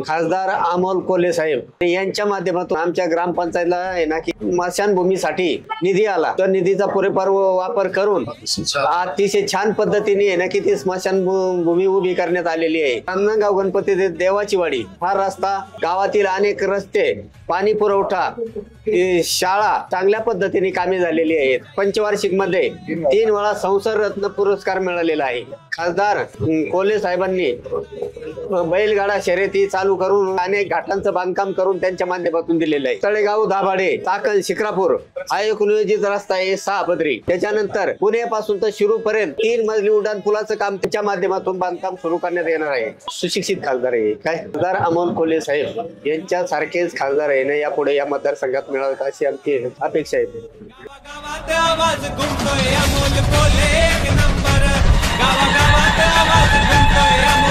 खासदार अमोल कोल्हे साहेब यांच्या माध्यमातून आमच्या ग्रामपंचायतला आहे ना की स्मशानभूमीसाठी निधी आला, तर निधीचा पुरेपूर वापर करून अतिशय छान पद्धतीने आहे ना की ती स्मशानभूमी उभी करण्यात आलेली आहे। रांजणगाव गणपती देवाची वाडी हा रस्ता, गावातील अनेक रस्ते, पाणी पुरवठा, शाळा चांगल्या पद्धतीने कामे झालेली आहेत। पंचवार्षिक मध्ये 3 वेळा संसद रत्न पुरस्कार मिळालेला आहे। खासदार कोल्हे साहेबांनी बैलगाडा शर्यती चालू करून अनेक घाटांचं बांधकाम करून त्यांच्या माध्यमातून दिलेलं आहे। तळेगाव दाभाडे, चाकण, शिक्रापूर हा एक नियोजित रस्ता आहे 6 पदरी। त्याच्यानंतर पुण्यापासून तर शिरूर पर्यंत 3 मजली उड्डाण पुलाचं काम त्यांच्या माध्यमातून बांधकाम सुरू करण्यात येणार आहे। सुशिक्षित खासदार आहे काय खासदार अमोल कोल्हे साहेब यांच्या सारखेच खासदार आहे ना यापुढे या मतदारसंघात मिळावेत अशी आमची अपेक्षा आहे। गावागावात आवाज गुंतोय अमोल कोल्हे एक नंबर, गावागावात आवाज गुंतोय।